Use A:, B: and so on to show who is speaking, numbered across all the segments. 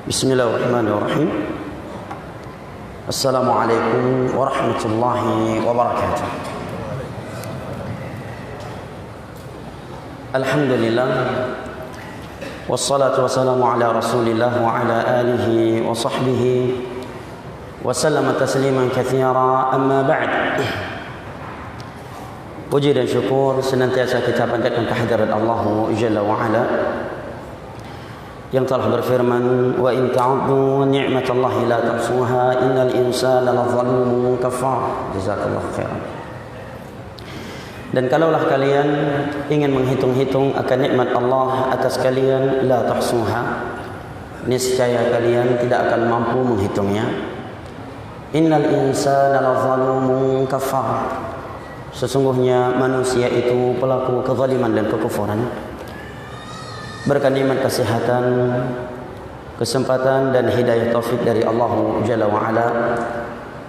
A: Bismillahirrahmanirrahim. Assalamualaikum warahmatullahi wabarakatuh. Alhamdulillah, wassalatu wassalamu ala rasulillah wa ala alihi wa sahbihi wa sallama tasliman katsira, amma ba'd. Puji dan syukur senantiasa kita panjatkan kehadirat Allah Jalla wa Ala yang telah berfirman, wa in ta'uddu ni'matallahi la tuhsuha innal insana lazalumun kafar. Jazakallahu khairan. Dan kalaulah kalian ingin menghitung-hitung akan nikmat Allah atas kalian, la tuhsuha, niscaya kalian tidak akan mampu menghitungnya. Innal insana lazalumun kafar. Sesungguhnya manusia itu pelaku kezaliman dan kekufuran. Berkat nikmat kesehatan, kesempatan dan hidayah taufik dari Allah Jalla wa Ala,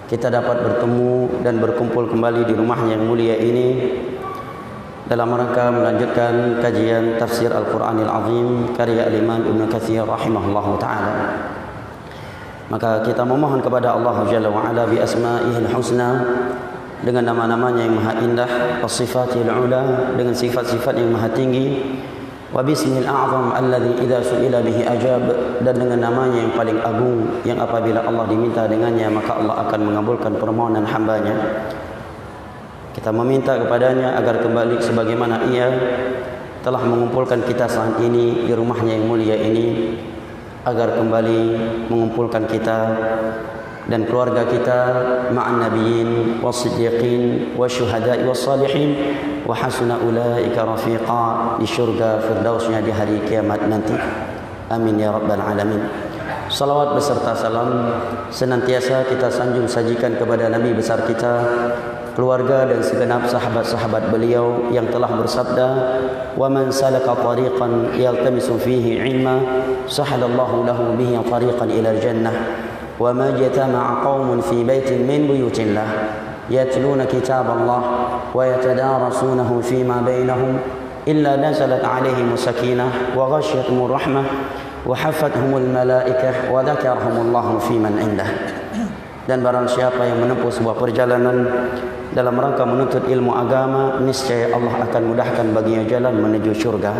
A: kita dapat bertemu dan berkumpul kembali di rumahnya yang mulia ini dalam rangka melanjutkan kajian tafsir Al-Quranil Azim karya Al-Imam Ibn Katsir rahimahullahu ta'ala. Maka kita memohon kepada Allah Jalla wa Ala bi asma'ihil husna, dengan nama-namanya yang maha indah, was-sifatil ula, dengan sifat-sifat yang maha tinggi, wa bismil a'zam alladhi idza su'ila bihi ajab, dan dengan namanya yang paling agung yang apabila Allah diminta dengannya maka Allah akan mengabulkan permohonan hambanya. Kita meminta kepadanya agar kembali sebagaimana ia telah mengumpulkan kita saat ini di rumahnya yang mulia ini, agar kembali mengumpulkan kita dan keluarga kita ma'an nabiyyin was-siddiqin wasyuhada'i was-salihin wa hasuna ulaika rafiqa, di syurga firdausnya di hari kiamat nanti. Amin ya rabbal alamin. Salawat beserta salam senantiasa kita sanjung sajikan kepada Nabi besar kita, keluarga dan segenap sahabat-sahabat beliau yang telah bersabda, wa man salaka tariqan yaltamisu fihi ilma sahalallahu lahu bihi tariqan ila jannah wa ma jatama'a qaumun fi baitin min buyutillah yatluna kitaballah wa yatadarasunahu fima bainahum illa nazalat alaihim sakinah wa ghasyiyatuhum rahmah wa hafathumul malaikah wa dzakarahumullahu fiman indah. Dan barang siapa yang menempuh sebuah perjalanan dalam rangka menuntut ilmu agama, niscaya Allah akan mudahkan baginya jalan menuju syurga.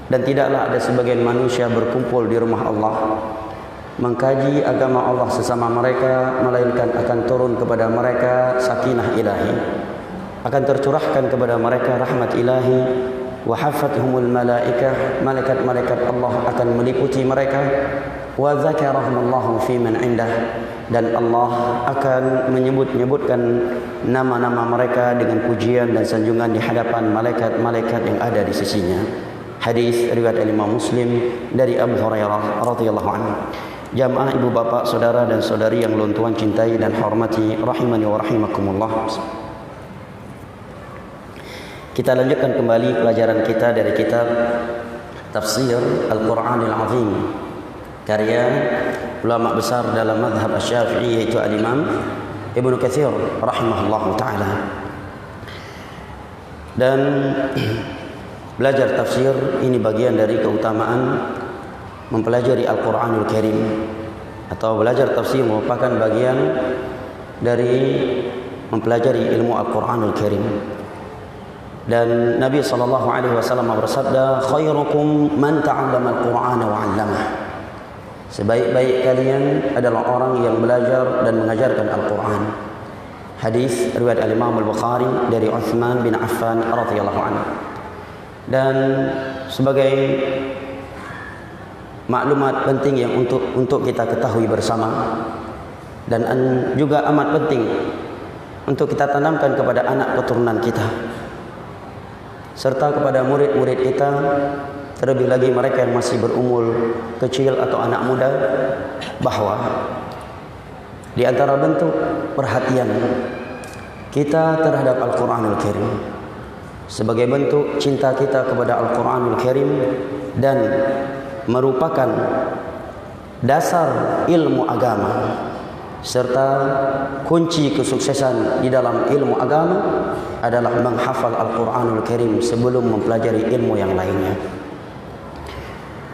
A: Dan tidaklah ada sebagian manusia berkumpul di rumah Allah mengkaji agama Allah sesama mereka, melainkan akan turun kepada mereka sakinah ilahi, akan tercurahkan kepada mereka rahmat ilahi, wa hafathumul malaikah, malaikat-malaikat Allah akan meliputi mereka, wa dzakarahumullahu fiman indah, dan Allah akan menyebutkan nama-nama mereka dengan pujian dan sanjungan di hadapan malaikat-malaikat yang ada di sisinya. Hadis riwayat Imam Muslim dari Abu Hurairah radhiyallahu anhu. Jamaah ibu bapak, saudara dan saudari yang lun tuan cintai dan hormati, rahimani wa rahimakumullah. Kita lanjutkan kembali pelajaran kita dari kitab Tafsir Al-Quranil Azim karya ulama besar dalam mazhab Asy-Syafi'i, yaitu Al-Imam Ibn Katsir rahimahullahu ta'ala. Dan belajar tafsir ini bagian dari keutamaan mempelajari Al-Quranul Karim, atau belajar tafsir merupakan bagian dari mempelajari ilmu Al-Quranul Karim. Dan Nabi SAW bersabda, khairukum man ta'allama Al-Qur'ana wa 'allamah. Sebaik-baik kalian adalah orang yang belajar dan mengajarkan Al-Quran. Hadis riwayat Al-Imam Al-Bukhari dari Utsman bin Affan radhiyallahu anhu. Dan sebagai maklumat penting yang untuk kita ketahui bersama, dan juga amat penting untuk kita tanamkan kepada anak keturunan kita serta kepada murid-murid kita, terlebih lagi mereka yang masih berumur kecil atau anak muda, bahwa di antara bentuk perhatian kita terhadap Al-Quranul Karim sebagai bentuk cinta kita kepada Al-Quranul Karim dan merupakan dasar ilmu agama serta kunci kesuksesan di dalam ilmu agama adalah menghafal Al-Quranul Karim sebelum mempelajari ilmu yang lainnya.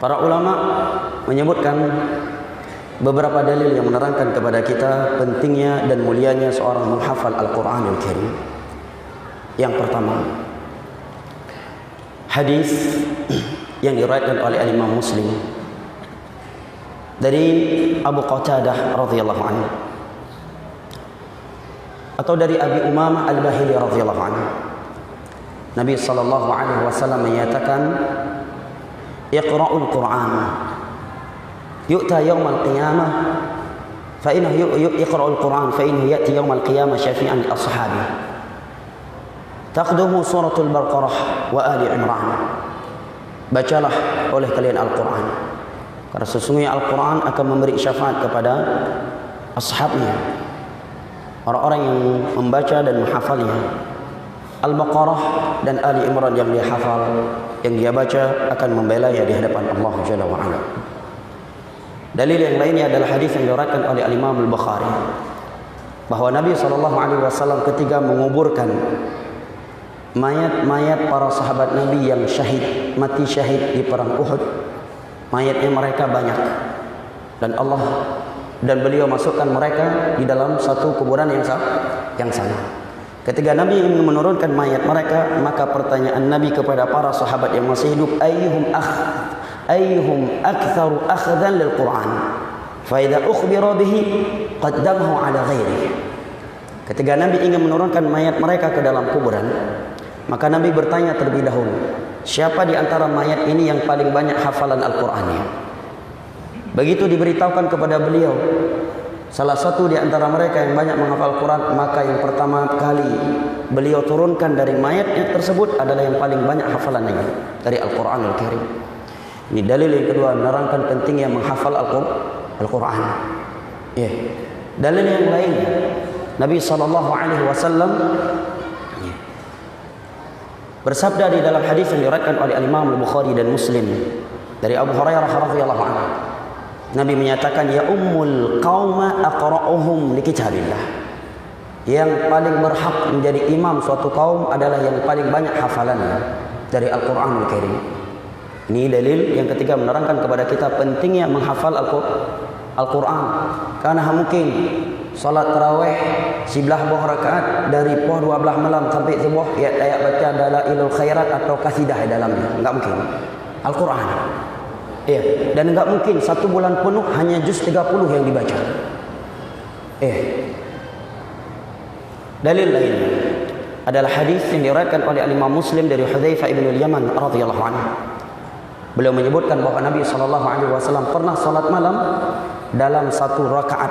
A: Para ulama menyebutkan beberapa dalil yang menerangkan kepada kita pentingnya dan mulianya seorang menghafal Al-Quranul Karim. Yang pertama, hadis yang diriwayatkan oleh Imam Muslim dari Abu Qatadah radhiyallahu anhu atau dari Abi Umamah Al-Bahili radhiyallahu anhu. Nabi sallallahu alaihi wasallam menyatakan, "Iqra'ul Qur'an yu'ta yaumal qiyamah fa innahu yaqra'ul Qur'an fa innahu ya'ti yaumal qiyamah syafi'an li ashabihi. Taqdumu suratul Baqarah wa Ali Imran." Bacalah oleh kalian Al-Quran, karena sesungguhnya Al-Quran akan memberi syafaat kepada ashabnya, orang-orang yang membaca dan menghafalnya. Al-Baqarah dan Ali Imran yang dia hafal, yang dia baca, akan membelanya di hadapan Allah Jalla wa Ala. Dalil yang lainnya adalah hadis yang diriwayatkan oleh Imam Al-Bukhari bahwa Nabi SAW ketika menguburkan mayat-mayat para sahabat Nabi yang syahid, mati syahid di perang Uhud, mayatnya mereka banyak, dan beliau masukkan mereka di dalam satu kuburan yang sama. Ketika Nabi ingin menurunkan mayat mereka, maka pertanyaan Nabi kepada para sahabat yang masih hidup, ayyuhum aktsaru akhdan lil Quran fa idza ukhbira bihi qaddamahu ala ghairihi. Ketika Nabi ingin menurunkan mayat mereka ke dalam kuburan, maka Nabi bertanya terlebih dahulu, siapa di antara mayat ini yang paling banyak hafalan Al-Qur'annya? Begitu diberitahukan kepada beliau salah satu di antara mereka yang banyak menghafal Quran, maka yang pertama kali beliau turunkan dari mayatnya tersebut adalah yang paling banyak hafalannya dari Al-Qur'anul Karim. Ini dalil yang kedua menerangkan pentingnya menghafal Al-Quran. Ya. Dalil yang lainnya, Nabi SAW bersabda di dalam hadis yang diriwayatkan oleh Imam Al-Bukhari dan Muslim dari Abu Hurairah radhiyallahu anhu. Nabi menyatakan, ya ummul qauma aqra'uhum li kitabillah. Yang paling berhak menjadi imam suatu kaum adalah yang paling banyak hafalannya dari Al-Qur'anul Karim. Ini dalil yang ketiga menerangkan kepada kita pentingnya menghafal Al-Qur'an. Karena mungkin salat tarawih 11 rakaat dari pukul 12 malam sampai subuh ya baca dalailul khairat atau qasidah di dalamnya. Enggak mungkin. Al-Qur'an. Ya, dan enggak mungkin satu bulan penuh hanya juz 30 yang dibaca. Dalil lainnya adalah hadis yang diriwayatkan oleh Imam Muslim dari Hudzaifah bin Al-Yaman radhiyallahu anhu. Beliau menyebutkan bahwa Nabi SAW pernah salat malam dalam satu rakaat.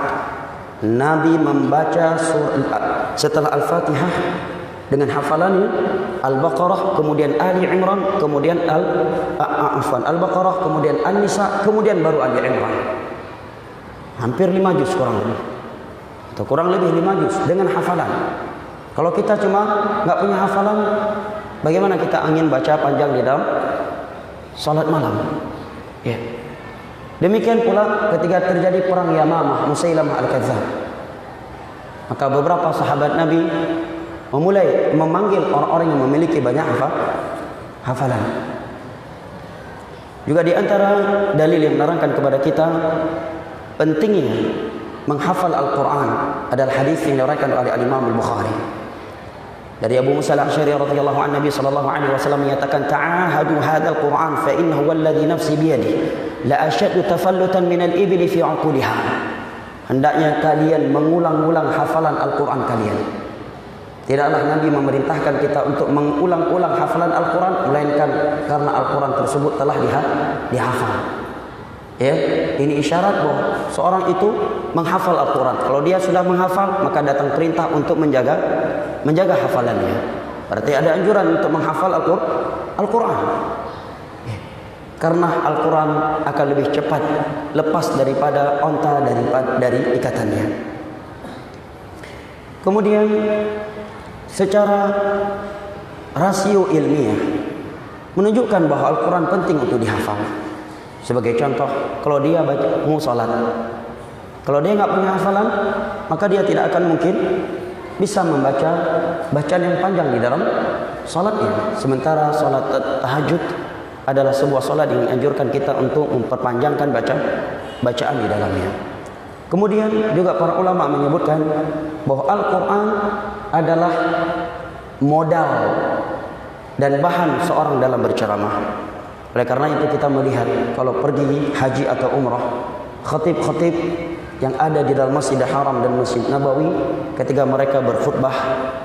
A: Nabi membaca setelah Al-Fatihah dengan hafalannya Al-Baqarah, kemudian Ali Imran, kemudian Al-Baqarah, kemudian An-Nisa, kemudian baru Ali Imran. Hampir 5 juz kurang lebih. Atau kurang lebih 5 juz dengan hafalan. Kalau kita cuma enggak punya hafalan, bagaimana kita ingin baca panjang di dalam salat malam? Ya. Demikian pula ketika terjadi perang Yamamah, Musailamah Al-Kadzdzab. Maka beberapa sahabat Nabi memulai memanggil orang-orang yang memiliki banyak hafalan. Juga di antara dalil yang menerangkan kepada kita pentingnya menghafal Al-Quran adalah hadis yang diriwayatkan oleh Imam Al-Bukhari dari Abu Musa Al-Asy'ari radhiyallahu anhu. Nabi sallallahu alaihi wasallam menyatakan, ta'ahadu hadzal Qur'an fa innahu walladhi nafsi biyadihi la ashaddu tafallutan min al-ibli fi 'uquliha. Hendaknya kalian mengulang-ulang hafalan Al-Quran kalian. Tidaklah Nabi memerintahkan kita untuk mengulang-ulang hafalan Al-Quran, melainkan karena Al-Quran tersebut telah dihafal. Ya, ini isyarat bahwa seorang itu menghafal Al-Quran. Kalau dia sudah menghafal, maka datang perintah untuk menjaga hafalannya. Berarti ada anjuran untuk menghafal Al-Quran. Ya. Karena Al-Quran akan lebih cepat lepas daripada onta dari ikatannya. Kemudian secara rasio ilmiah menunjukkan bahwa Al-Quran penting untuk dihafal. Sebagai contoh, kalau dia mau salat, kalau dia nggak punya hafalan, maka dia tidak akan mungkin bisa membaca bacaan yang panjang di dalam salatnya. Sementara salat tahajud adalah sebuah salat yang menganjurkan kita untuk memperpanjangkan bacaan di dalamnya. Kemudian juga para ulama menyebutkan bahwa Al-Quran adalah modal dan bahan seorang dalam berceramah. Oleh karena itu kita melihat kalau pergi haji atau umrah, khatib-khatib yang ada di dalam Masjidil Haram dan Masjid Nabawi, ketika mereka berkhutbah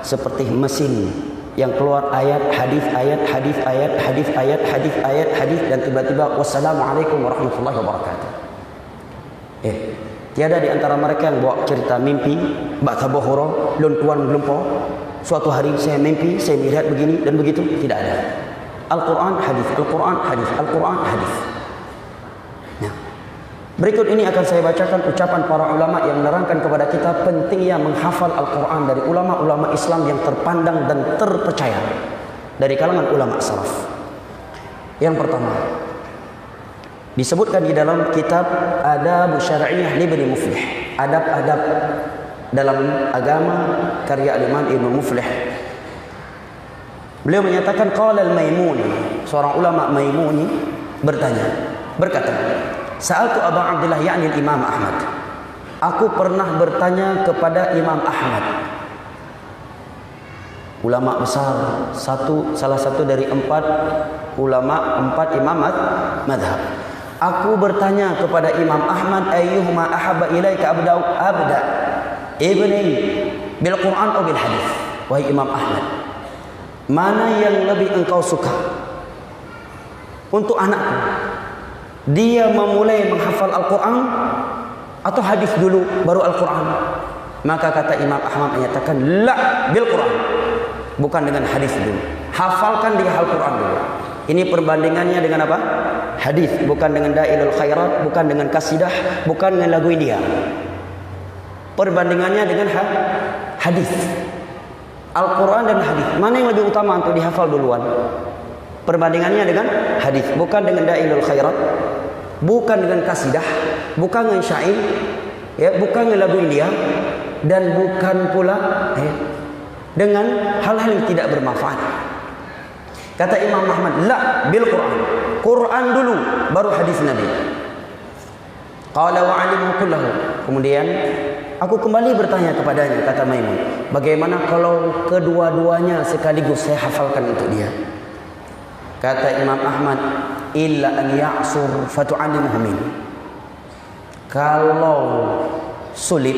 A: seperti mesin yang keluar ayat, hadis, ayat, hadis, ayat, hadis, ayat, hadis, ayat, hadis, dan tiba-tiba wassalamualaikum warahmatullahi wabarakatuh. Tiada di antara mereka yang bawa cerita mimpi, ba'tha bohoro, lon tuan gelumpo. Suatu hari saya mimpi, saya melihat begini dan begitu, tidak ada. Al-Quran hadis, Al-Quran hadis, Al-Quran hadis. Nah, berikut ini akan saya bacakan ucapan para ulama yang menerangkan kepada kita pentingnya menghafal Al-Quran dari ulama-ulama Islam yang terpandang dan terpercaya dari kalangan ulama salaf. Yang pertama, disebutkan di dalam kitab Adab Syar'iyyah Ibnu Muflih, adab-adab dalam agama karya Imam Ibnu Muflih. Beliau menyatakan qala al-Maimuni, seorang ulama Maimuni berkata, sa'altu Abu Abdullah yakni Imam Ahmad. Aku pernah bertanya kepada Imam Ahmad, ulama besar, salah satu dari empat imam madhab. Aku bertanya kepada Imam Ahmad, ayyuhuma ahabba ilaika abda ibni bil Quran atau bil hadis? Wahai Imam Ahmad, mana yang lebih engkau suka untuk anakku? Dia memulai menghafal Al-Quran atau hadis dulu baru Al-Quran? Maka kata Imam Ahmad menyatakan, la bil Quran, bukan dengan hadis dulu. Hafalkan dia Al-Quran dulu. Ini perbandingannya dengan apa? Hadis, bukan dengan Da'ilul Khairat, bukan dengan kasidah, bukan dengan lagu India. Perbandingannya dengan hadis. Al-Quran dan hadis, mana yang lebih utama untuk dihafal duluan? Perbandingannya dengan hadis, bukan dengan Da'ilul Khairat, bukan dengan kasidah, bukan dengan syair, bukan dengan lagu India, dan bukan pula dengan hal-hal yang tidak bermanfaat. Kata Imam Ahmad, la bil Quran, Quran dulu baru hadis Nabi. Qala wa alimu kullahu. Kemudian aku kembali bertanya kepadanya, kata Maimun, bagaimana kalau kedua-duanya sekaligus saya hafalkan untuk dia? Kata Imam Ahmad, illa an ya'sur fatu'allimuhu min. Kalau sulit,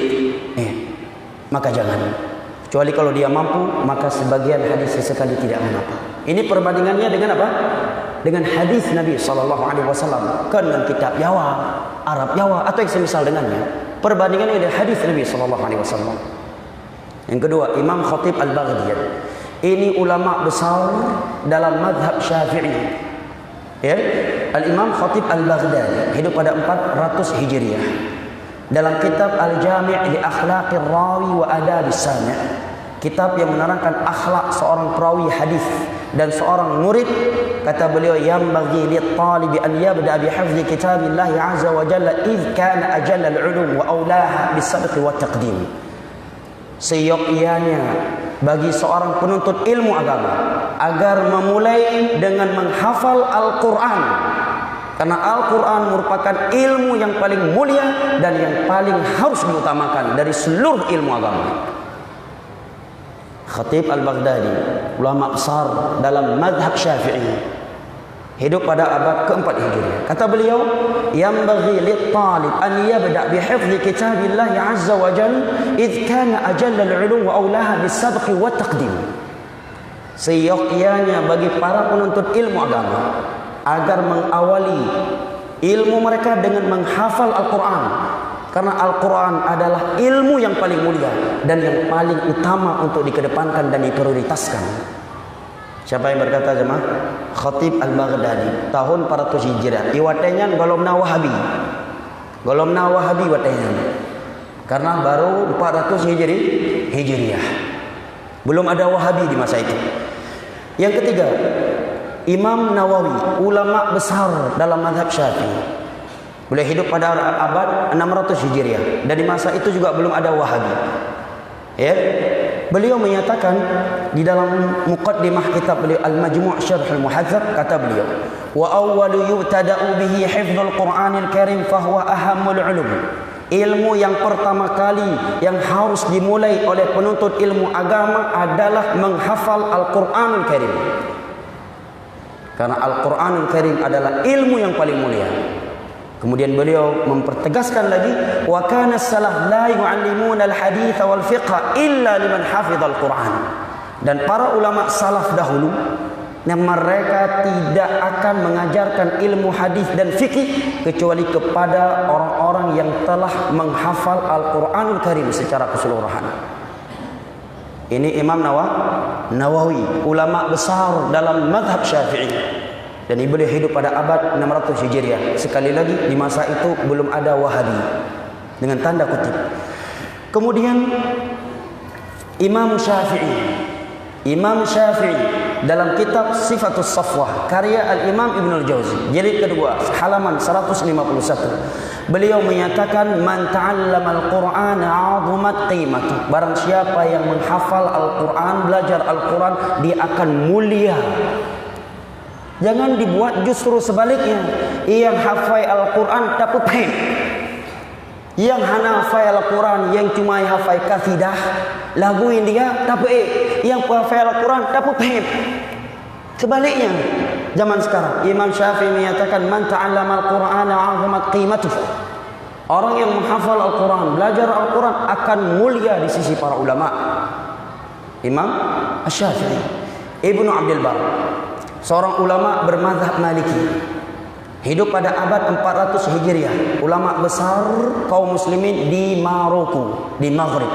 A: maka jangan. Kecuali kalau dia mampu, maka sebagian hadis sesekali tidak mengapa. Ini perbandingannya dengan apa? Dengan hadis Nabi SAW, kan dengan kitab Jawa, Arab Jawa, atau yang semisal dengannya. Perbandingannya dengan hadis Nabi SAW. Yang kedua, Imam Khatib Al-Baghdadi. Ini ulama besar dalam madhab Syafi'i. Al-Imam Khatib Al-Baghdadi hidup pada 400 Hijriah. Dalam kitab Al-Jami' li Akhlaqir Rawi wa Adabis Sami', kitab yang menerangkan akhlak seorang perawi hadis dan seorang murid, kata beliau, yang bagi lit-talib an yabda bi hifzi kitabillah azza wa jalla id kana ajalla al-ulum wa aulaha bis-sabq wa taqdim. Seyogyanya bagi seorang penuntut ilmu agama agar memulai dengan menghafal Al-Quran, karena Al-Quran merupakan ilmu yang paling mulia dan yang paling harus diutamakan dari seluruh ilmu agama. Khatib Al-Baghdadi, ulama besar dalam madhab Syafi'i, hidup pada abad keempat Hijriah. Kata beliau, yanbaghi lit-talib an yabda' bi hifdzi kitabillah azza wa jalla id kana ajalla al-ulum wa aulaha bis-sabq wa taqdim. Seyogyanya bagi para penuntut ilmu agama agar mengawali ilmu mereka dengan menghafal Al-Quran, karena Al-Quran adalah ilmu yang paling mulia dan yang paling utama untuk dikedepankan dan diprioritaskan. Siapa yang berkata jemaah? Khatib Al-Baghdadi, tahun 400 Hijriah. Iwatenyan golomna Wahabi. Golomna Wahabi watenyan. Karena baru 400 Hijriah. Belum ada Wahabi di masa itu. Yang ketiga, Imam Nawawi, ulama besar dalam mazhab Syafi'i. Beliau hidup pada abad 600 Hijriah dan di masa itu juga belum ada Wahabi. Beliau menyatakan di dalam muqaddimah kitab beliau Al-Majmu' Syarh Al-Muhadzab, kata beliau, wa awwalu yu'tada'u bihi hifdzul Qur'anil Karim fa huwa ahammul ulum. Ilmu yang pertama kali yang harus dimulai oleh penuntut ilmu agama adalah menghafal Al-Qur'anul Karim. Karena Al-Qur'anul Karim adalah ilmu yang paling mulia. Kemudian beliau mempertegaskan lagi, wa kana as-salaf la yu'allimuna al-hadits wal fiqh illa liman hafizal Qur'an. Dan para ulama salaf dahulu, mereka tidak akan mengajarkan ilmu hadis dan fikih kecuali kepada orang-orang yang telah menghafal Al-Qur'anul Karim secara keseluruhan. Ini Imam Nawawi, ulama besar dalam mazhab Syafi'i. Dan beliau hidup pada abad 600 Hijriah. Sekali lagi, di masa itu belum ada Wahabi, dengan tanda kutip. Kemudian Imam Syafi'i dalam kitab Sifatus Safwah karya Al-Imam Ibnul Jauzi jilid kedua halaman 151, beliau menyatakan, man ta'allama al-Qur'ana 'azumat qimatu. Barang siapa yang menghafal Al-Qur'an, belajar Al-Qur'an, dia akan mulia. Jangan dibuat justru sebaliknya. Yang hafal Al-Quran dapat paham. Yang hafal Al-Quran yang cuma hafal kasidah, laguin dia tapi yang hafal Al-Quran dapat paham. Sebaliknya zaman sekarang Imam Syafi'i menyatakan, man ta'allama Al-Qur'ana 'azamat qimatuh. Orang yang menghafal Al-Quran, belajar Al-Quran akan mulia di sisi para ulama. Imam Syafi'i. Ibnu Abdul Bar, seorang ulama bermazhab Maliki, hidup pada abad 400 Hijriah, ulama besar kaum muslimin di Maroko, di Maghrib.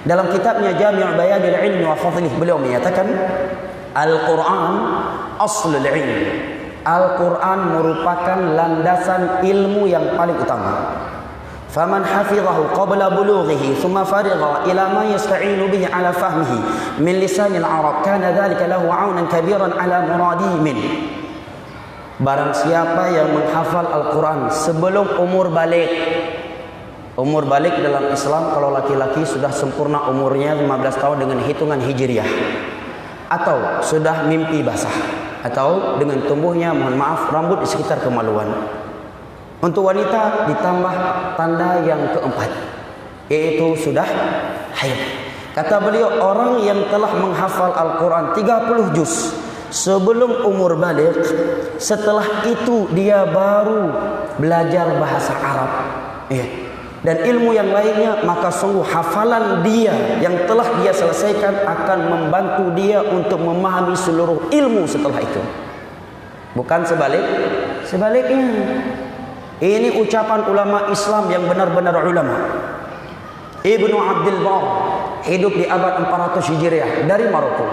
A: Dalam kitabnya Jami' Bayanil Ilmi wa Fadlih, beliau menyatakan, Al-Quran aslul ilm. Al-Quran merupakan landasan ilmu yang paling utama. Faman hafizahu qabla bulughihi thumma farigha ila ma yasta'inu bihi ala fahmihi min lisanil Arab kana dhalika lahu 'aunan kabiran ala muradihi min. Barang siapa yang menghafal Al-Quran sebelum umur balik. Umur balik dalam Islam, kalau laki-laki sudah sempurna umurnya 15 tahun dengan hitungan Hijriah, atau sudah mimpi basah, atau dengan tumbuhnya, mohon maaf, rambut di sekitar kemaluan. Untuk wanita ditambah tanda yang keempat, yaitu sudah haid. Kata beliau, orang yang telah menghafal Al-Quran 30 juz sebelum umur balik, setelah itu dia baru belajar bahasa Arab, dan ilmu yang lainnya, maka sungguh hafalan dia yang telah dia selesaikan akan membantu dia untuk memahami seluruh ilmu setelah itu. Bukan sebaliknya. Ini ucapan ulama Islam yang benar-benar ulama. Ibnu Abdul Bar hidup di abad 400 Hijriah dari Maroko.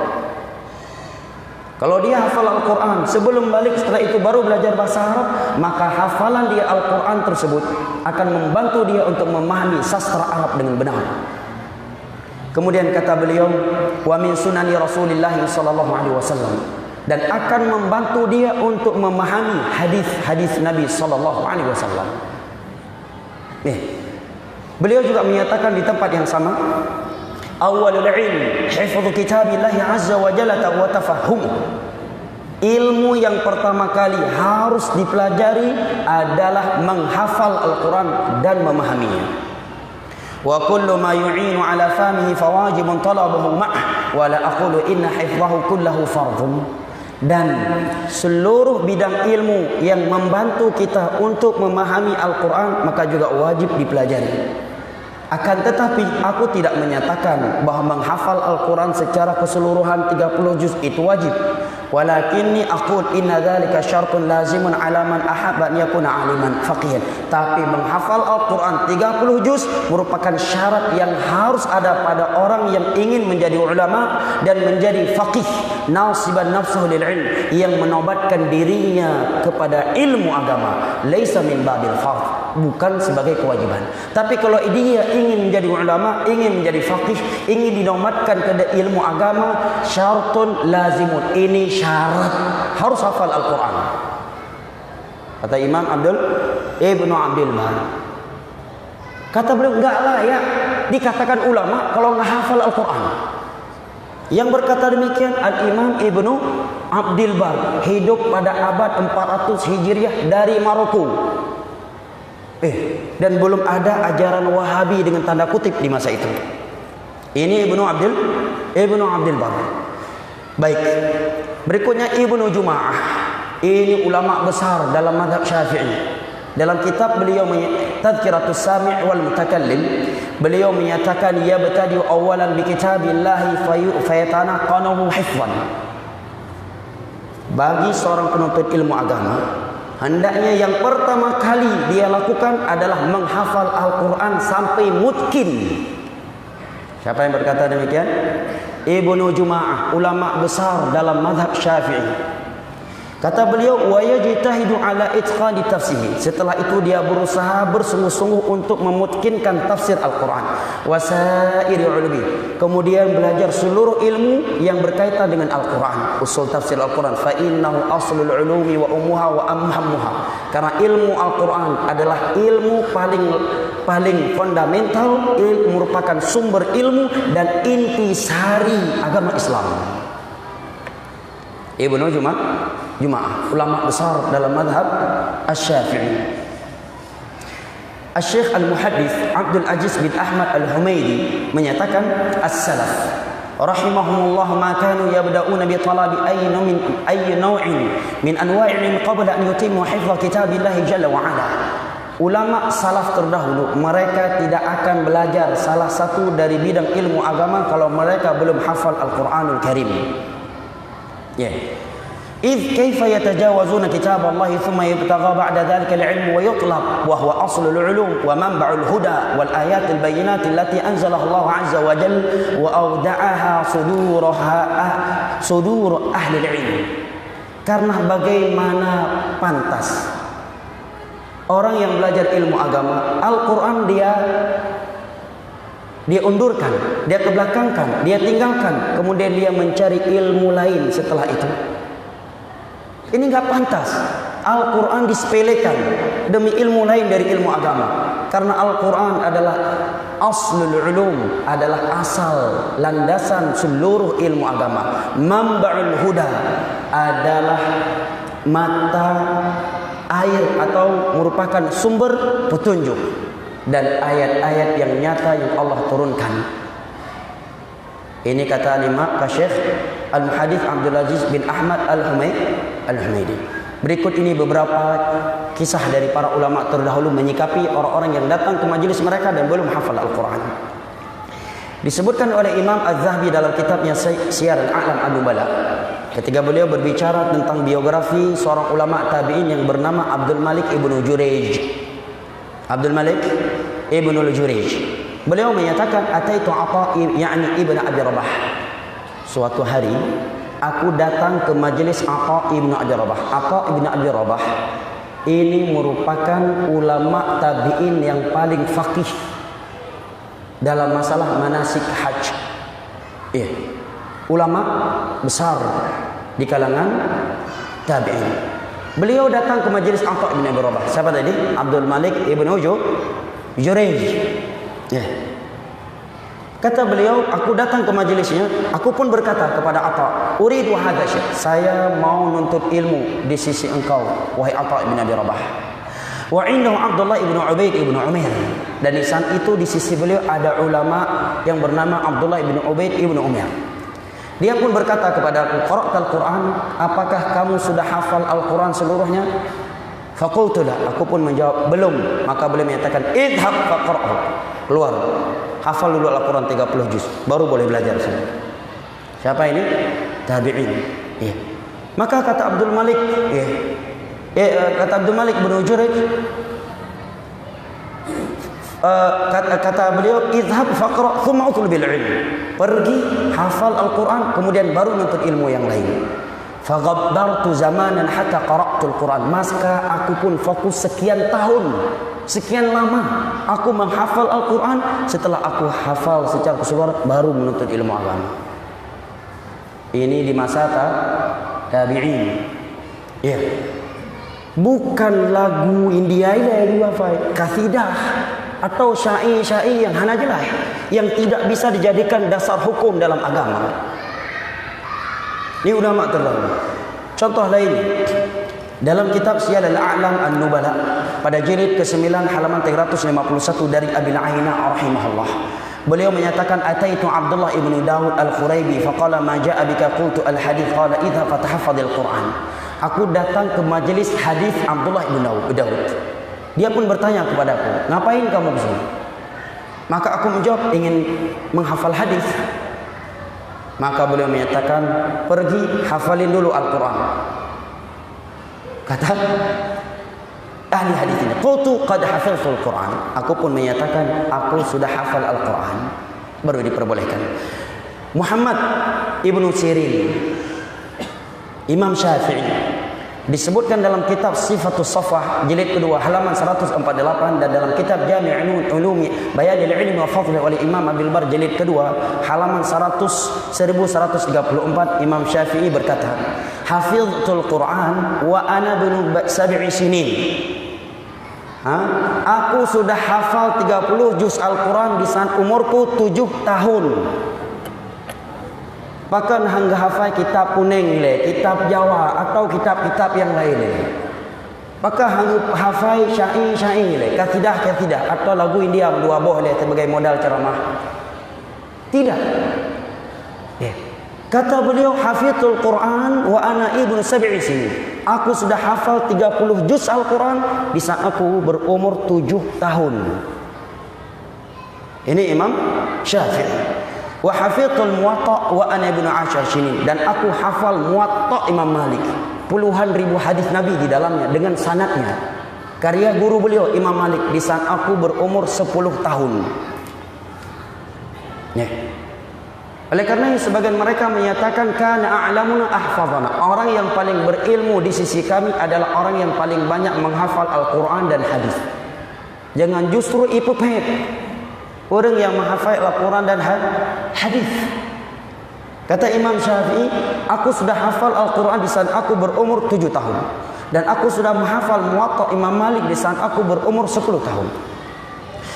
A: Kalau dia hafal Al-Quran sebelum balik, setelah itu baru belajar bahasa Arab, maka hafalan dia Al-Quran tersebut akan membantu dia untuk memahami sastra Arab dengan benar. Kemudian kata beliau, wa min sunani Rasulillah sallallahu alaihi wasallam, dan akan membantu dia untuk memahami hadis-hadis Nabi sallallahu alaihi wasallam. Beliau juga menyatakan di tempat yang sama, awwalul ilm hifdzu kitabillah azza wa jalla wa tafahhum. Ilmu yang pertama kali harus dipelajari adalah menghafal Al-Quran dan memahaminya. Wa kullu ma yu'inu ala fahmihi fawajibun talabuhu ma'ah wa la aqulu inna hifdhahu kullahu fardhun. Dan seluruh bidang ilmu yang membantu kita untuk memahami Al-Quran maka juga wajib dipelajari. Akan tetapi aku tidak menyatakan bahawa menghafal Al-Quran secara keseluruhan 30 juz itu wajib. Walakinni aqul inna dzalika syartun lazimun ala man ahabba an yakuna aliman faqihan. Tapi menghafal Al-Quran 30 juz merupakan syarat yang harus ada pada orang yang ingin menjadi ulama dan menjadi faqih, nasiban nafsuhu lil ilm, yang menobatkan dirinya kepada ilmu agama. Laisa min babil fardh, bukan sebagai kewajiban. Tapi kalau dia ingin menjadi ulama, ingin menjadi faqih, ingin dinobatkan ke ilmu agama, syartun lazimun, ini syarat, harus hafal Al-Quran. Kata Imam Ibnu Abdul Bar. Kata beliau, enggak layak dikatakan ulama kalau enggak hafal Al-Quran. Yang berkata demikian Al-Imam Ibnu Abdul Bar, hidup pada abad 400 Hijriah dari Maroko. Dan belum ada ajaran Wahabi dengan tanda kutip di masa itu. Ini Ibnu Abdul Bar. Baik. Berikutnya Ibnu Juma'ah. Ini ulama besar dalam mazhab Syafi'i. Dalam kitab beliau Tadhkiratus Sami' wal Mutakallim, beliau menyatakan yabtadi'u awalan bi kitabillahi fayatanaqanahu hifdhan. Bagi seorang penuntut ilmu agama, hendaknya yang pertama kali dia lakukan adalah menghafal Al-Quran sampai mutkin. Siapa yang berkata demikian? Ibnu Juma'ah, ulama besar dalam mazhab Syafi'i. Kata beliau, wa yajtahidu ala itqani tafsirih. Setelah itu dia berusaha bersungguh-sungguh untuk memutkinkan tafsir Al-Quran. Wasairi ulumi. Kemudian belajar seluruh ilmu yang berkaitan dengan Al-Quran. Usul tafsir Al-Quran. Fa innahu aslul ulumi wa ummuha wa amhammuha. Karena ilmu Al-Quran adalah ilmu paling fundamental, merupakan sumber ilmu dan intisari agama Islam. Ibnu Juma'ah, ulama besar dalam mazhab Asy-Syafi'i. Asy-Syaikh Al-Muhaddits Abdul Aziz bin Ahmad Al-Humaidi menyatakan as-salaf rahimahumullah ma kanu yabda'una bi talabi ayyi naw'in min anwa'in qabla an yutimmu hifdha kitabillahi jalla wa ala. Ulama salaf terdahulu mereka tidak akan belajar salah satu dari bidang ilmu agama kalau mereka belum hafal Al-Qur'anul Karim. إذ كيف يتجاوزون كتاب الله ثم يبتغى بعد ذلك العلم ويطلب وهو أصل العلوم ومنبع الهدى والآيات البينات التي أنزلها الله عز وجل وأودعها صدور أهل العلم. Karena bagaimana pantas orang yang belajar ilmu agama, Al-Quran dia undurkan, dia kebelakangkan, dia tinggalkan, kemudian dia mencari ilmu lain setelah itu. Ini enggak pantas. Al-Quran disepelekan demi ilmu lain dari ilmu agama. Karena Al-Quran adalah aslul ulum, adalah asal, landasan seluruh ilmu agama. Manba'ul huda adalah mata air atau merupakan sumber petunjuk dan ayat-ayat yang nyata yang Allah turunkan. Ini kata Imam Syekh Al-Muhaddits Abdul Aziz bin Ahmad Al-Humaidi. Berikut ini beberapa kisah dari para ulama terdahulu menyikapi orang-orang yang datang ke majelis mereka dan belum hafal Al-Quran. Disebutkan oleh Imam Az-Zahabi dalam kitabnya Siyar Al-A'lam An-Nubala, ketika beliau berbicara tentang biografi seorang ulama tabi'in yang bernama Abdul Malik Ibnu Jurayj. Abdul Malik Ibnu Jurayj. Beliau menyatakan ataitu Atha yakni Ibnu Abi Rabah. Suatu hari aku datang ke majelis Atha Ibnu Abi Rabah. Atha Ibnu Abi Rabah ini merupakan ulama tabi'in yang paling faqih dalam masalah manasik haji. Ulama besar di kalangan tabi'in. Beliau datang ke majelis Atha Ibnu Abi Rabah. Siapa tadi? Abdul Malik Ibnu Jurayj. Kata beliau, aku datang ke majelisnya, aku pun berkata kepada Atha, uridu hadza syai', saya mau nuntut ilmu di sisi engkau wahai Atha bin Abi Rabah. Wa indahu Abdullah ibnu Ubaid ibnu Umair, dan di saat itu di sisi beliau ada ulama yang bernama Abdullah ibnu Ubaid ibnu Umair. Dia pun berkata kepada aku, qara'tal Quran, apakah kamu sudah hafal Al-Quran seluruhnya? Faqultu la, aku pun menjawab belum. Maka beliau menyatakan idhab faqra'hu, keluar, hafal dulu Al-Quran 30 juz, baru boleh belajar sini. Siapa ini? Tabi'in. Maka kata Abdul Malik, kata Abdul Malik bin Jurayj, kata beliau idhab faqra' thumma utlub bil ilm, pergi hafal Al-Quran kemudian baru menuntut ilmu yang lain. Faghabbartu zamanan hatta qara'tul Quran, maka aku pun fokus sekian tahun, sekian lama aku menghafal Al-Quran. Setelah aku hafal secara keseluruhan baru menuntut ilmu agama. Ini di masa tabi'in. Bukan lagu India yang diwafai, kasidah atau syair-syair yang hanajilah, yang tidak bisa dijadikan dasar hukum dalam agama. Ini ulama terdahulu. Contoh lain, dalam kitab Siyar al-A'lam An-Nubala pada jilid ke-9 halaman 351 dari Abil Aina rahimahullah. Beliau menyatakan ataitu Abdullah ibn Daud al-Khuraibi faqala ma ja'a bika qultu al-hadith qala idza fatahfadhil Qur'an. Aku datang ke majelis hadis Abdullah ibn Daud. Dia pun bertanya kepadaku, "Ngapain kamu ke sini?" Maka aku menjawab, "Ingin menghafal hadis." Maka beliau menyatakan, "Pergi hafalin dulu Al-Qur'an." Kata ahli hadis ini, "Qultu qad hafaltul Qur'an." Aku pun menyatakan aku sudah hafal Al-Qur'an. Baru diperbolehkan. Muhammad Ibnu Sirin, Imam Syafi'i, disebutkan dalam kitab Sifatus Safah jilid kedua halaman 148 dan dalam kitab Jami' Ulumi Bayanil Ilmi wa Fadli oleh Imam Abil Bar jilid kedua halaman 1134 Imam Syafi'i berkata, "Hafiztul Qur'an wa ana bin 7 sinin." Aku sudah hafal 30 juz Al-Quran di saat umurku 7 tahun. Bahkan hangga hafal kitab kuning le, kitab Jawa atau kitab-kitab yang lain le. Bahkan hangga hafal syair le, kasidah atau lagu India dua boh le sebagai modal ceramah. Tidak. Kata beliau, hafizul Quran wa ana ibnu 7 sinin. Aku sudah hafal 30 juz Al-Quran di saat aku berumur 7 tahun. Ini Imam Syafi'i. Wa hafizul Muwatta wa ana ibnu 10 sinin, dan aku hafal Muwatta Imam Malik. Puluhan ribu hadis Nabi di dalamnya dengan sanadnya. Karya guru beliau Imam Malik di saat aku berumur 10 tahun. Oleh karena sebagian mereka menyatakan kana a'lamuna ahfazana. Orang yang paling berilmu di sisi kami adalah orang yang paling banyak menghafal Al-Quran dan hadis. Jangan justru itu pet. Orang yang menghafal Al-Quran dan hadis. Kata Imam Syafi'i, aku sudah hafal Al-Quran di saat aku berumur 7 tahun. Dan aku sudah menghafal Muwatta Imam Malik di saat aku berumur 10 tahun.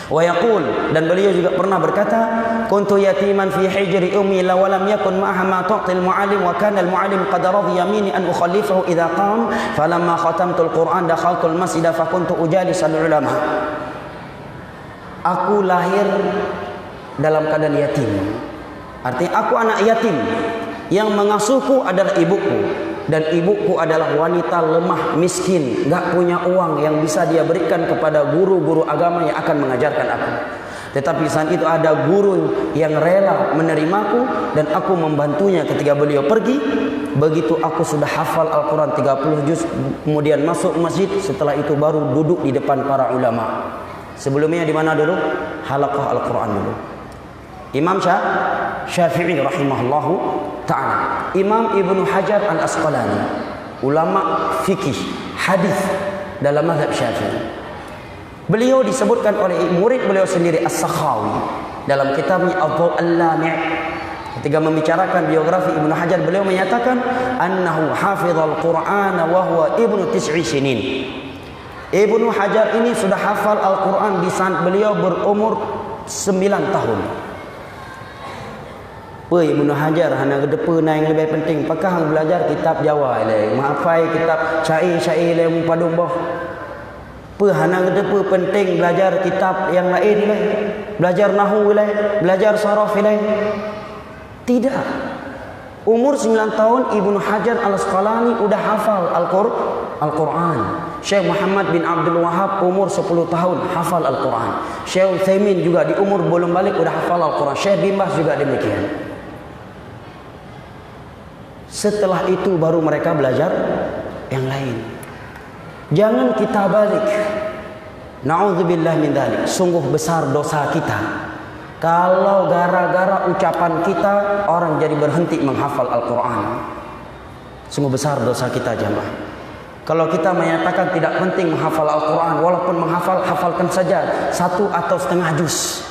A: Wa yaqul, dan beliau juga pernah berkata, kuntu yatiman fi hijri ummi law lam yakun ma'aha ma tu'til mu'allim wa kana al-mu'allim qad radiya minni an ukhallifahu idza qam falamma khatamtu al-Qur'an dakhaltu al-masjid fa kuntu ujalis al-ulama. Aku lahir dalam keadaan yatim. Artinya aku anak yatim. Yang mengasuhku adalah ibuku. Dan ibuku adalah wanita lemah, miskin, gak punya uang yang bisa dia berikan kepada guru-guru agama yang akan mengajarkan aku. Tetapi saat itu ada guru yang rela menerimaku dan aku membantunya ketika beliau pergi. Begitu aku sudah hafal Al-Quran 30 juz, kemudian masuk masjid, setelah itu baru duduk di depan para ulama. Sebelumnya di mana dulu? Halaqah Al-Quran dulu. Imam Syafi'i rahimahullahu ta'ala. Imam Ibnu Hajar Al-Asqalani, ulama fikih hadis dalam mazhab Syafi'i. Beliau disebutkan oleh murid beliau sendiri As-Sakhawi dalam kitabnya Adh-Dhaw Al-Lami'. Ketika membicarakan biografi Ibnu Hajar, beliau menyatakan annahu hafizal Qur'ana wa huwa ibnu 9 sinin. Ibnu Hajar ini sudah hafal Al-Quran di saat beliau berumur 9 tahun. Ibnu Hajar hana gedepa yang lebih penting pakah belajar kitab Jawa le, maafai kitab syair le padung boh. Hana gedepa penting belajar kitab yang lain le, belajar nahwu le, belajar saraf le. Tidak. Umur 9 tahun Ibnu Hajar Al-Asqalani udah hafal Al-Quran. Syekh Muhammad bin Abdul Wahab umur 10 tahun hafal Al-Quran. Syekh Utsaimin juga di umur belum balik udah hafal Al-Quran. Syekh bin Baz juga demikian. Setelah itu baru mereka belajar yang lain. Jangan kita balik. Na'udzubillah min dzalik. Sungguh besar dosa kita kalau gara-gara ucapan kita orang jadi berhenti menghafal Al-Quran. Sungguh besar dosa kita jemaah. Kalau kita menyatakan tidak penting menghafal Al-Quran, walaupun hafalkan saja 1 atau setengah juz.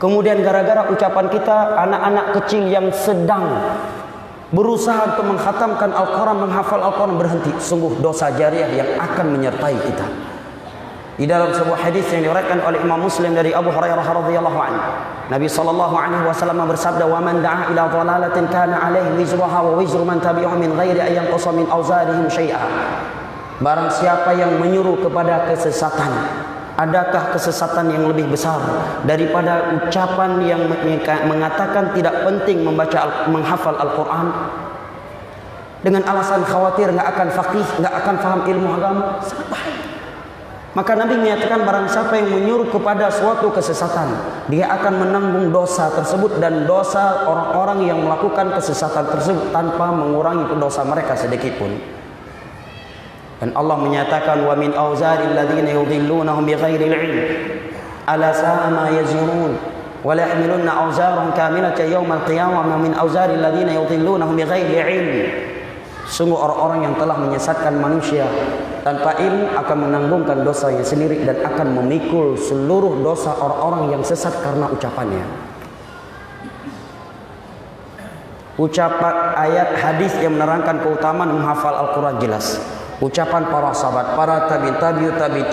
A: Kemudian gara-gara ucapan kita, anak-anak kecil yang sedang berusaha untuk mengkhatamkan Al-Quran, menghafal Al-Quran berhenti. Sungguh dosa jariah yang akan menyertai kita. Di dalam sebuah hadis yang diriwayatkan oleh Imam Muslim dari Abu Hurairah radhiyallahu anhu, Nabi sallallahu alaihi wasallam bersabda, "Wa man da'a ila dhalalatin kana 'alaihi wizruha wa wizru man tabi'ahu min ghairi an yanqusa min awzarihim syai'a." Barang siapa yang menyuruh kepada kesesatan, adakah kesesatan yang lebih besar daripada ucapan yang mengatakan tidak penting menghafal Al-Quran dengan alasan khawatir nggak akan faqih, nggak akan faham ilmu agama? Sangat bahaya. Maka Nabi menyatakan barang siapa yang menyuruh kepada suatu kesesatan, dia akan menanggung dosa tersebut dan dosa orang-orang yang melakukan kesesatan tersebut tanpa mengurangi dosa mereka sedikit pun. Dan Allah menyatakan, wa min awzaril ladzina yudhillunahum bighairi ilm ala sa'a ma yazirun wa la yahmilunna awzarahum kamilatan yaumal qiyamah min awzaril ladzina yudhillunahum bighairi ilm. Sungguh orang-orang yang telah menyesatkan manusia tanpa ilmu akan menanggungkan dosanya sendiri dan akan memikul seluruh dosa orang-orang yang sesat karena ucapannya. Ucapan ayat hadis yang menerangkan keutamaan menghafal Al-Quran jelas. Ucapan para sahabat, para tabi'in,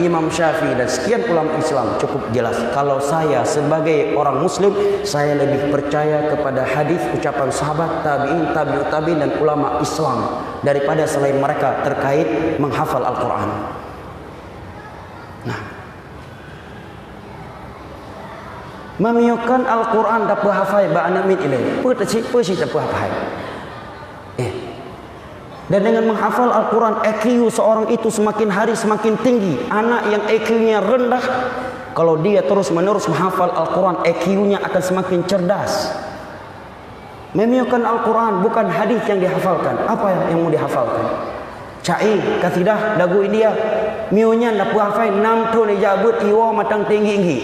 A: Imam Syafi'i dan sekian ulama Islam cukup jelas. Kalau saya sebagai orang Muslim, saya lebih percaya kepada hadis ucapan sahabat, tabi'in dan ulama Islam daripada selain mereka terkait menghafal Al-Quran. Nah, memiukan Al-Quran dapat hafal ba'ana min ilai. Apa sih dapat hafal? Dan dengan menghafal Al-Quran, IQ seorang itu semakin hari semakin tinggi. Anak yang IQ-nya rendah, kalau dia terus-menerus menghafal Al-Quran, IQ-nya akan semakin cerdas. Memiukan Al-Quran bukan hadis yang dihafalkan. Apa yang mau dihafalkan? Cai, kasidah, dagu India. Miunya nak hafal 6 tahun jabut iwa matang tinggi-tinggi.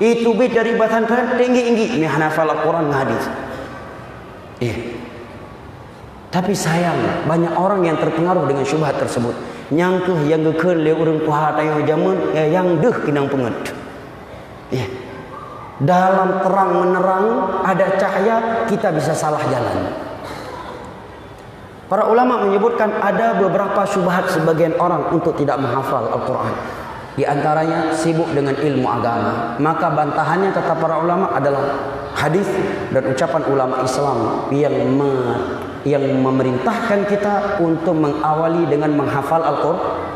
A: Itu bit dari batan tinggi-tinggi. Ni hafal Al-Quran hadis. Tapi sayang, banyak orang yang terpengaruh dengan syubhat tersebut. Nyangkuh yang gekeun le urang tuha tayo jamun yang deuh kinang penget. Dalam terang menerang ada cahaya, kita bisa salah jalan. Para ulama menyebutkan ada beberapa syubhat sebagian orang untuk tidak menghafal Al-Quran. Di antaranya sibuk dengan ilmu agama. Maka bantahannya kata para ulama adalah hadis dan ucapan ulama Islam yang memerintahkan kita untuk mengawali dengan menghafal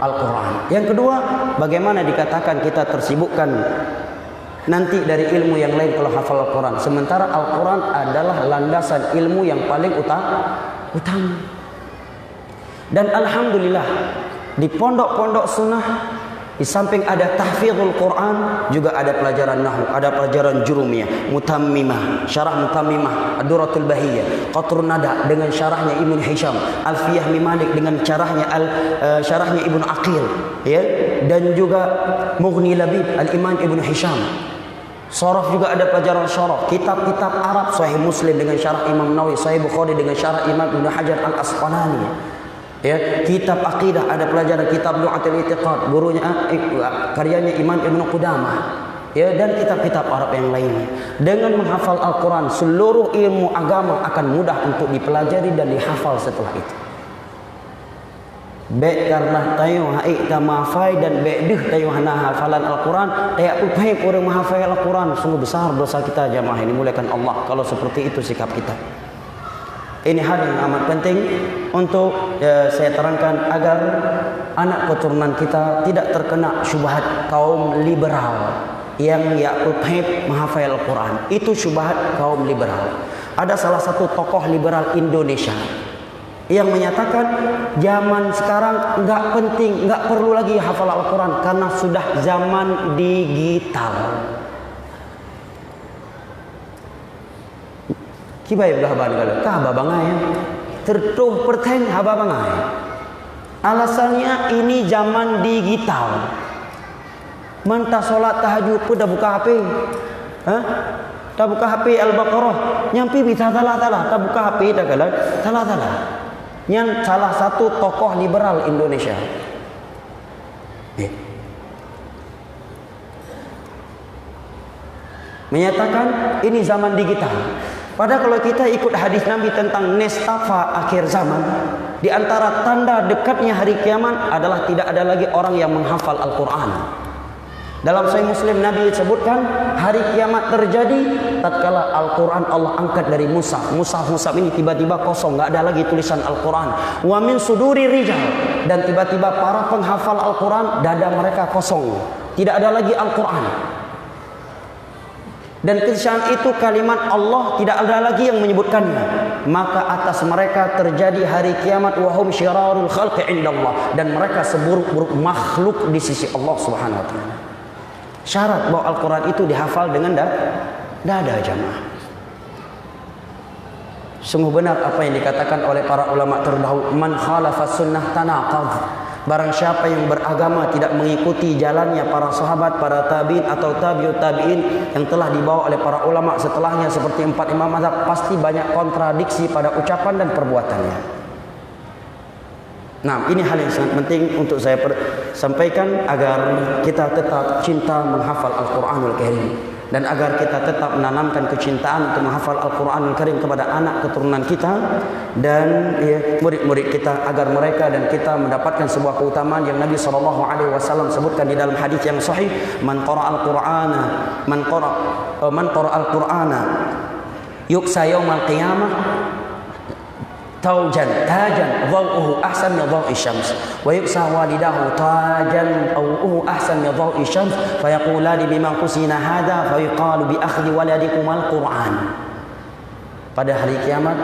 A: Al-Quran. Yang kedua, bagaimana dikatakan kita tersibukkan nanti dari ilmu yang lain kalau hafal Al-Quran. Sementara Al-Quran adalah landasan ilmu yang paling utama. Dan Alhamdulillah, di pondok-pondok sunnah, di samping ada tahfidzul Quran, juga ada pelajaran nahwu, ada pelajaran jurumiyah, mutammimah, syarah mutammimah, ad-duratul bahiyah, qatrun nada dengan syarahnya Ibnu Hisham, Alfiyah Mimalik dengan syarahnya Ibnu Aqil, ya, dan juga Mughni Labib Al-Imam Ibnu Hisham. Syarah juga ada pelajaran syarah, kitab-kitab Arab, Sahih Muslim dengan syarah Imam Nawawi, Sahih Bukhari dengan syarah Imam Ibnu Hajar Al-Asqalani. Ya, kitab akidah ada pelajaran kitab Lu'atul I'tiqad, gurunya karyanya Imam Ibnu Qudamah. Ya, dan kitab-kitab Arab yang lainnya. Dengan menghafal Al-Quran, seluruh ilmu agama akan mudah untuk dipelajari dan dihafal setelah itu. Baik karena tayo haik tamafai dan baik deh tayo hana hafalan Al-Quran, tayak upai orang menghafal Al-Quran. Sungguh besar dosa kita jamaah ini, muliakan Allah kalau seperti itu sikap kita. Ini hal yang amat penting untuk saya terangkan agar anak keturunan kita tidak terkena syubhat kaum liberal yang yaqut menghafal Al-Quran. Itu syubhat kaum liberal. Ada salah satu tokoh liberal Indonesia yang menyatakan zaman sekarang enggak penting, enggak perlu lagi hafal Al-Quran karena sudah zaman digital. Kibai belah ban kalau kah babangai tertuh perteng haba bangai. Alasannya ini zaman digital. Manta solat tahajud pun dah buka HP. Tak buka HP Al-Baqarah. Nyampi bisa salah tak buka HP tak kalah. Salah. Yang salah satu tokoh liberal Indonesia. Menyatakan ini zaman digital. Padahal kalau kita ikut hadis Nabi tentang nestafa akhir zaman, Di antara tanda dekatnya hari kiamat adalah tidak ada lagi orang yang menghafal Al-Quran. Dalam Sahih Muslim Nabi sebutkan hari kiamat terjadi tatkala Al-Quran Allah angkat dari mushaf. Mushaf ini tiba-tiba kosong, nggak ada lagi tulisan Al-Quran. Wa min suduri rijal, dan tiba-tiba para penghafal Al-Quran dada mereka kosong, tidak ada lagi Al-Quran. Dan kesaat itu kalimat Allah tidak ada lagi yang menyebutkannya. Maka atas mereka terjadi hari kiamat wahum syirarul khalqi indallah, dan mereka seburuk-buruk makhluk di sisi Allah Subhanahu wa taala. Syarat bahwa Al-Quran itu dihafal dengan dada jamaah. Sungguh benar apa yang dikatakan oleh para ulama terdahulu, man khalafa sunnah tanaqadh. Barang siapa yang beragama tidak mengikuti jalannya para sahabat, para tabi'in atau tabi'ut tabi'in yang telah dibawa oleh para ulama setelahnya seperti 4 imam mazhab, pasti banyak kontradiksi pada ucapan dan perbuatannya. Nah, ini hal yang sangat penting untuk saya sampaikan agar kita tetap cinta menghafal Al-Quranul Karim, dan agar kita tetap menanamkan kecintaan untuk menghafal Al-Quranul Karim kepada anak keturunan kita dan murid-murid kita, agar mereka dan kita mendapatkan sebuah keutamaan yang Nabi SAW sebutkan di dalam hadis yang sahih, man qara al-Qur'ana yuksa yaumal qiyamah tajan dhaw'uhu ahsan min dhaw'i syams wa yuksa walidahu tajan dhaw'uhu ahsan min dhaw'i syams fayaqulani bima kusina hadha fayaqalu bi akhdhi waladikum al-Qur'an. Pada hari kiamat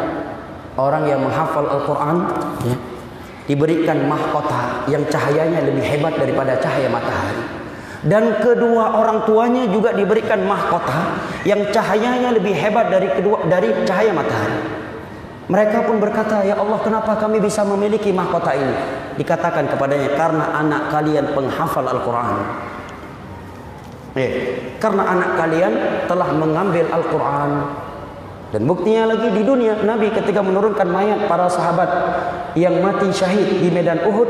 A: orang yang menghafal Al-Quran diberikan mahkota yang cahayanya lebih hebat daripada cahaya matahari, dan kedua orang tuanya juga diberikan mahkota yang cahayanya lebih hebat dari cahaya matahari. Mereka pun berkata, ya Allah, kenapa kami bisa memiliki mahkota ini? Dikatakan kepadanya, karena anak kalian penghafal Al-Quran. Karena anak kalian telah mengambil Al-Quran. Dan buktinya lagi di dunia, Nabi ketika menurunkan mayat para sahabat yang mati syahid di medan Uhud,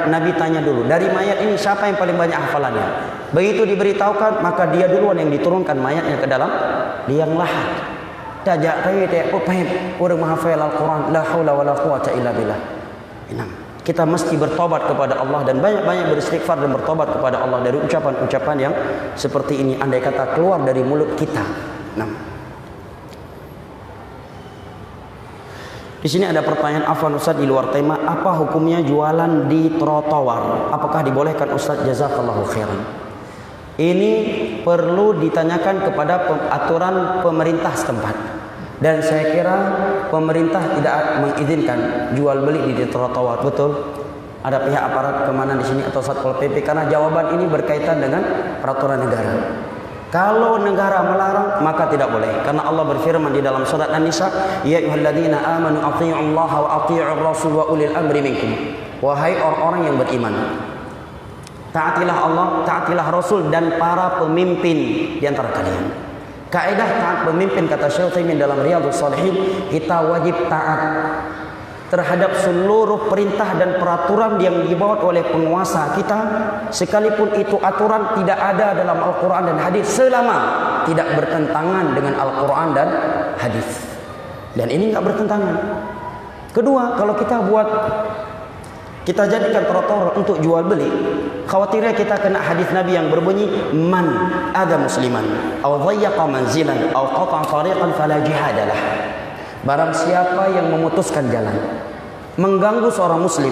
A: Nabi tanya dulu, dari mayat ini siapa yang paling banyak hafalannya? Begitu diberitahukan, maka dia duluan yang diturunkan mayatnya ke dalam liang lahat. Tajak kayu tak pahit orang menghafal Al-Quran, la haula wala quwata illa billah. Kita mesti bertobat kepada Allah dan banyak-banyak beristighfar dan bertobat kepada Allah dari ucapan-ucapan yang seperti ini, andai kata keluar dari mulut kita. Di sini ada pertanyaan, afwan Ustaz, di luar tema, apa hukumnya jualan di trotoar? Apakah dibolehkan Ustaz? Jazakallahu khairan. Ini perlu ditanyakan kepada aturan pemerintah setempat. Dan saya kira pemerintah tidak mengizinkan jual beli di trotoar. Betul? Ada pihak aparat keamanan di sini atau Satpol PP, karena jawaban ini berkaitan dengan peraturan negara. Kalau negara melarang maka tidak boleh, karena Allah berfirman di dalam surat An-Nisa, ya ayyuhalladzina amanu athi'ullaha wa athi'ur rasul wa ulil amri minkum. Wahai orang-orang yang beriman, taatilah Allah, taatilah Rasul dan para pemimpin di antara kalian. Kaidah taat pemimpin, kata Syekh Utsaimin dalam Riyadhus Shalihin, kita wajib taat terhadap seluruh perintah dan peraturan yang dibuat oleh penguasa kita, sekalipun itu aturan tidak ada dalam Al-Quran dan hadis, selama tidak bertentangan dengan Al-Quran dan hadis. Dan ini enggak bertentangan. Kedua, kalau kita jadikan trotoar untuk jual beli, khawatirnya kita kena hadis Nabi yang berbunyi, man ada musliman aw dhayyaqa manzilan aw qata'a tariqan fala jihadalah. Barang siapa yang memutuskan jalan, mengganggu seorang muslim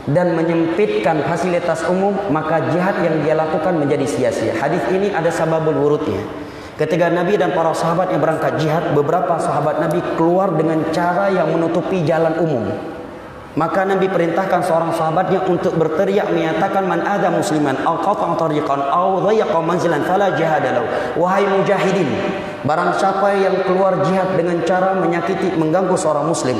A: dan menyempitkan fasilitas umum, maka jihad yang dia lakukan menjadi sia-sia. Hadis ini ada sababul wurudnya. Ketika Nabi dan para sahabat yang berangkat jihad, beberapa sahabat Nabi keluar dengan cara yang menutupi jalan umum. Maka Nabi perintahkan seorang sahabatnya untuk berteriak menyatakan, man ada musliman aw qata'a tariqan aw dhayyaqa manzilan fala jihadalahu. Wahai mujahidin, barang siapa yang keluar jihad dengan cara menyakiti, mengganggu seorang muslim,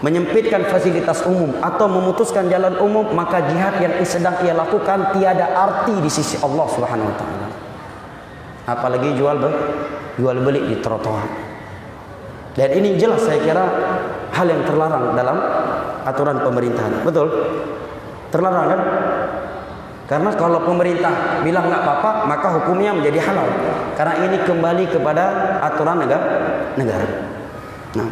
A: menyempitkan fasilitas umum atau memutuskan jalan umum, maka jihad yang sedang ia lakukan tiada arti di sisi Allah Subhanahu wa taala. Apalagi jual beli di trotoar. Dan ini jelas saya kira hal yang terlarang dalam aturan pemerintahan. Betul? Terlarang kan? Karena kalau pemerintah bilang nggak apa-apa, maka hukumnya menjadi halal. Karena ini kembali kepada aturan negara. Nah,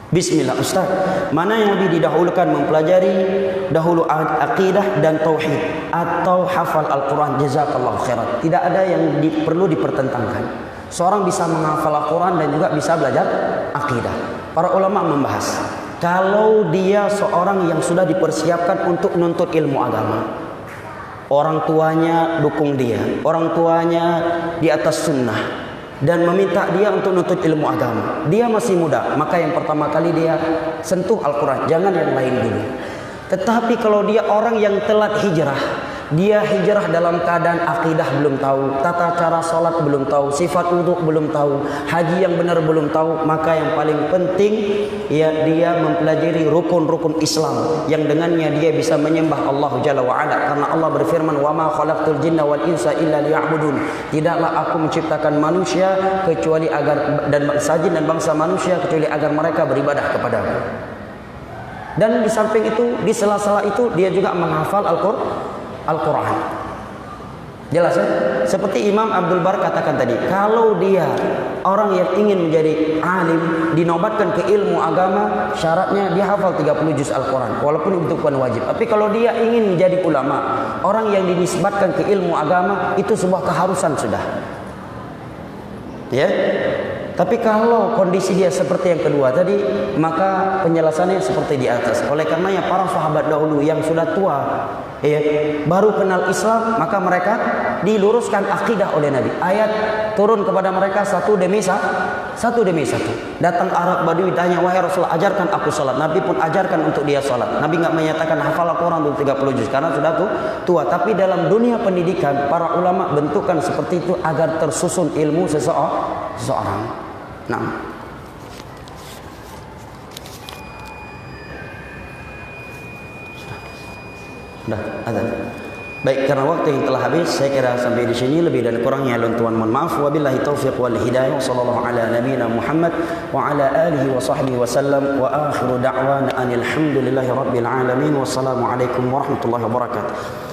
A: Bismillah Ustaz, mana yang lebih didahulukan, mempelajari dahulu akidah dan tauhid atau hafal Al-Quran? Jazakallahu khairan. Tidak ada yang perlu dipertentangkan. Seorang bisa menghafal Al-Quran dan juga bisa belajar akidah. Para ulama membahas, kalau dia seorang yang sudah dipersiapkan untuk menuntut ilmu agama, orang tuanya dukung dia, orang tuanya di atas sunnah, dan meminta dia untuk menuntut ilmu agama, dia masih muda, maka yang pertama kali dia sentuh Al-Quran, jangan yang lain dulu. Tetapi kalau dia orang yang telat hijrah, dia hijrah dalam keadaan akidah belum tahu, tata cara sholat belum tahu, sifat wudhu belum tahu, haji yang benar belum tahu, maka yang paling penting ya dia mempelajari rukun-rukun Islam yang dengannya dia bisa menyembah Allah Jalla wa Ala. Karena Allah berfirman, "Wa ma khalaqtul jinna wal insa illa liya'budun." Tidaklah aku menciptakan manusia kecuali agar, dan jin dan bangsa manusia kecuali agar mereka beribadah kepadaku. Dan di samping itu, di sela-sela itu dia juga menghafal Al-Quran. Jelas ya? Seperti Imam Abdul Bar katakan tadi, kalau dia orang yang ingin menjadi alim, dinobatkan ke ilmu agama, syaratnya dia hafal 30 juz Al-Quran, walaupun itu bukan wajib. Tapi kalau dia ingin menjadi ulama, orang yang dinisbatkan ke ilmu agama, itu sebuah keharusan sudah. Ya? Tapi kalau kondisi dia seperti yang kedua tadi, maka penjelasannya seperti di atas. Oleh karenanya para sahabat dahulu yang sudah tua, ya, baru kenal Islam, maka mereka diluruskan akidah oleh Nabi. Ayat turun kepada mereka satu demi satu. Datang Arab Badui tanya, "Wahai Rasulullah, ajarkan aku salat." Nabi pun ajarkan untuk dia salat. Nabi enggak menyatakan hafal Al-Quran untuk 30 juz karena sudah tua. Tapi dalam dunia pendidikan, para ulama bentukan seperti itu agar tersusun ilmu seseorang. Nah, sudah ada. Baik, karena waktu yang telah habis, saya kira sampai di sini. Lebih dan kurangnya Tuhan mohon maaf. Wabillahi taufiq wal hidayah. Sallallahu ala nabiyina Muhammad wa ala alihi wa sahbihi wa sallam. Wa akhiru da'wana anil hamdulillahi rabbil alamin. Wassalamualaikum warahmatullahi wabarakatuh.